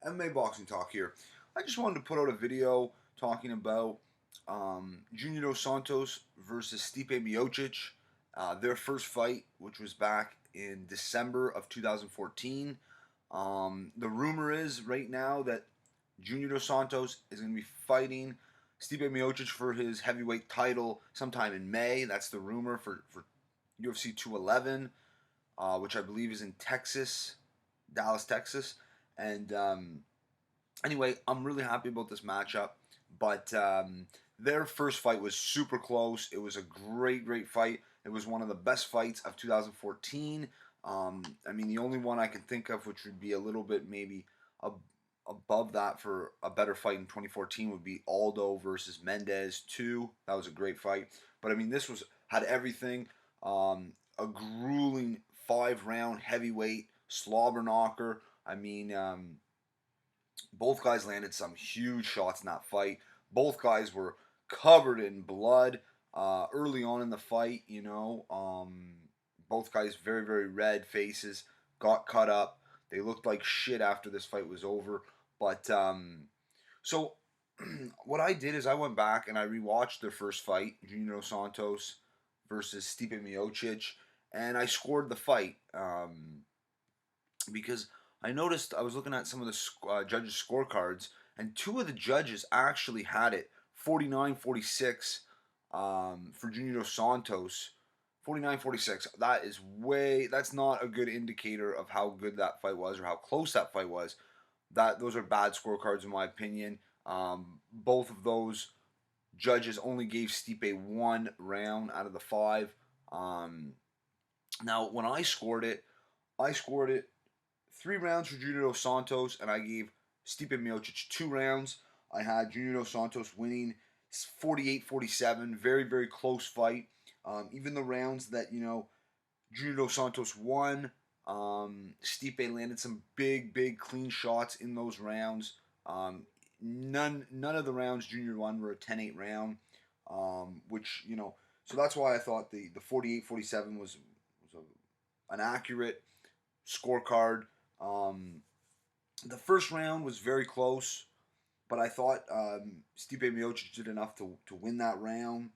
MMA Boxing Talk here. I just wanted to put out a video talking about Junior Dos Santos versus Stipe Miocic, their first fight, which was back in December of 2014. The rumor is right now that Junior Dos Santos is going to be fighting Stipe Miocic for his heavyweight title sometime in May. That's the rumor for UFC 211, which I believe is in Texas, Dallas, Texas. And anyway, I'm really happy about this matchup. But their first fight was super close. It was a great fight. It was one of the best fights of 2014. I mean, the only one I can think of which would be a little bit maybe above that for a better fight in 2014 would be Aldo versus Mendez 2. That was a great fight. But I mean, this had everything. A grueling 5-round heavyweight slobber knocker. I mean, both guys landed some huge shots in that fight. Both guys were covered in blood early on in the fight. Both guys very red faces, got cut up. They looked like shit after this fight was over. But so what I did is I went back and I rewatched their first fight, Junior Dos Santos versus Stipe Miocic, and I scored the fight because I noticed I was looking at some of the judges' scorecards, and two of the judges actually had it 49-46 for Junior Dos Santos. 49-46. That's not a good indicator of how good that fight was or how close that fight was. Those are bad scorecards in my opinion. Both of those judges only gave Stipe 1 round out of the 5. Now when I scored it 3 rounds for Junior Dos Santos, and I gave Stipe Miocic 2 rounds. I had Junior Dos Santos winning 48-47. Very close fight. Even the rounds that Junior Dos Santos won, Stipe landed some big clean shots in those rounds. None of the rounds Junior won were a 10-8 round, which so that's why I thought the 48-47 was an accurate scorecard. The first round was very close, but I thought Stipe Miocic did enough to win that round.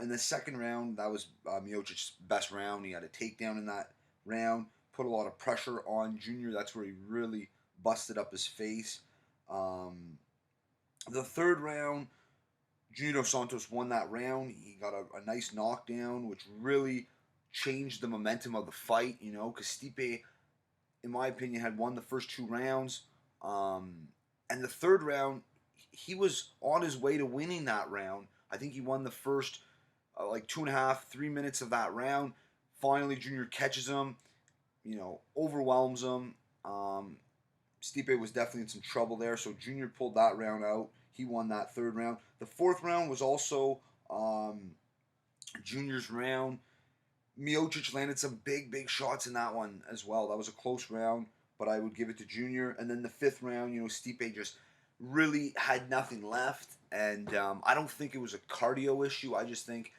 In the second round, that was Miocic's best round. He had a takedown in that round, put a lot of pressure on Junior. That's where he really busted up his face. The third round, Junior Dos Santos won that round. He got a nice knockdown, which really changed the momentum of the fight, because Stipe, in my opinion, had won the first 2 rounds. And the third round, he was on his way to winning that round. I think he won the first 2.5, 3 minutes of that round. Finally, Junior catches him, overwhelms him. Stipe was definitely in some trouble there, so Junior pulled that round out. He won that third round. The fourth round was also Junior's round. Miocic landed some big shots in that one as well. That was a close round, but I would give it to Junior. And then the fifth round, Stipe just really had nothing left, and I don't think it was a cardio issue. I just think,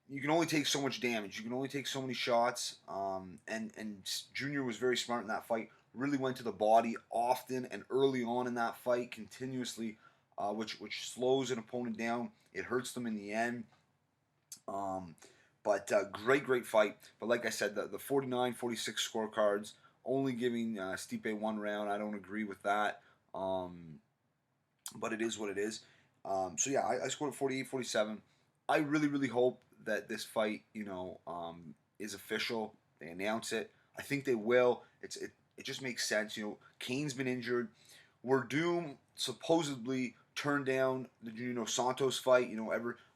you can only take so much damage. You can only take so many shots, and Junior was very smart in that fight. Really went to the body often and early on in that fight, continuously, which slows an opponent down. It hurts them in the end. But great fight. But like I said, the 49-46 scorecards, only giving Stipe 1 round. I don't agree with that. But it is what it is. So yeah, I scored 48-47. I really hope that this fight, is official. They announce it. I think they will. It just makes sense. Cane's been injured. Werdum supposedly turned down the Junior Dos Santos fight.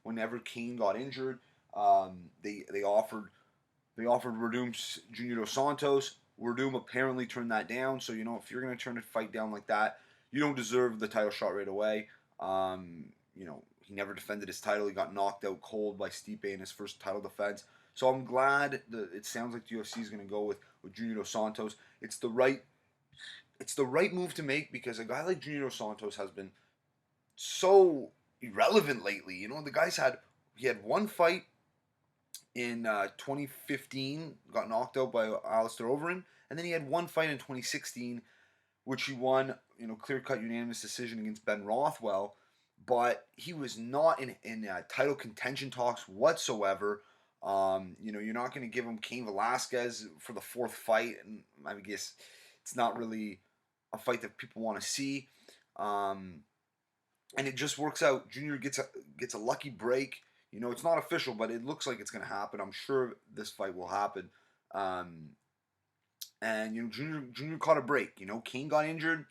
Whenever Cane got injured, they offered Werdum Junior Dos Santos. Werdum apparently turned that down. So if you're gonna turn a fight down like that, you don't deserve the title shot right away. He never defended his title. He got knocked out cold by Stipe in his first title defense. So I'm glad that it sounds like the UFC is going to go with Junior Dos Santos. It's the right move to make, because a guy like Junior Dos Santos has been so irrelevant lately. The guy's had 1 fight in 2015, got knocked out by Alistair Overeem, and then he had one fight in 2016, which he won, clear-cut unanimous decision against Ben Rothwell. But he was not in title contention talks whatsoever. You're not going to give him Cain Velasquez for the fourth fight, and I guess it's not really a fight that people want to see. And it just works out. Junior gets a lucky break. It's not official, but it looks like it's going to happen. I'm sure this fight will happen. And Junior caught a break. Cain got injured.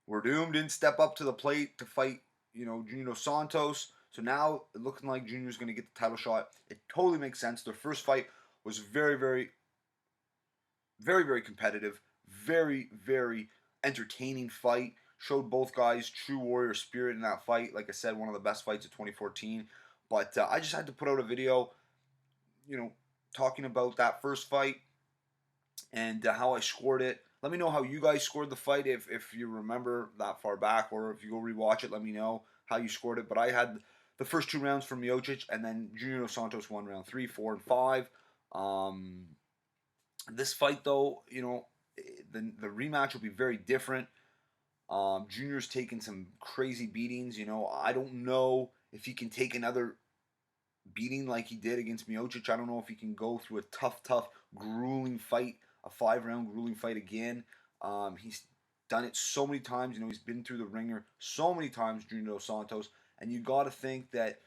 We're doomed. Didn't step up to the plate to fight. Junior Dos Santos. So now it looking like Junior's going to get the title shot. It totally makes sense. Their first fight was very, very, very, very competitive. Very, very entertaining fight. Showed both guys true warrior spirit in that fight. Like I said, one of the best fights of 2014. But I just had to put out a video, talking about that first fight and how I scored it. Let me know how you guys scored the fight if you remember that far back, or if you go rewatch it, let me know how you scored it. But I had the first 2 rounds for Miocic, and then Junior Dos Santos won round 3, 4, and 5. This fight, though, the rematch will be very different. Junior's taken some crazy beatings. I don't know if he can take another beating like he did against Miocic. I don't know if he can go through a tough, grueling fight, a 5-round grueling fight again. He's done it so many times. He's been through the ringer so many times, Junior Dos Santos. And you got to think that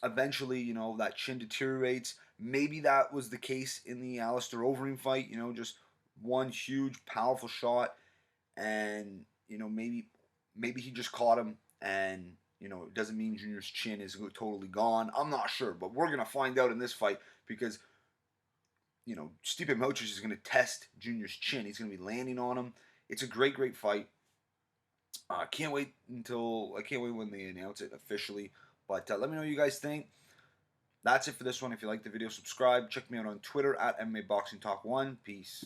eventually, that chin deteriorates. Maybe that was the case in the Alistair Overeem fight. Just one huge, powerful shot, and maybe he just caught him, and it doesn't mean Junior's chin is totally gone. I'm not sure, but we're gonna find out in this fight because Stipe Miocic is gonna test Junior's chin. He's gonna be landing on him. It's a great, great fight. I can't wait when they announce it officially. But let me know what you guys think. That's it for this one. If you like the video, subscribe. Check me out on Twitter at MMA Boxing Talk 1. Peace.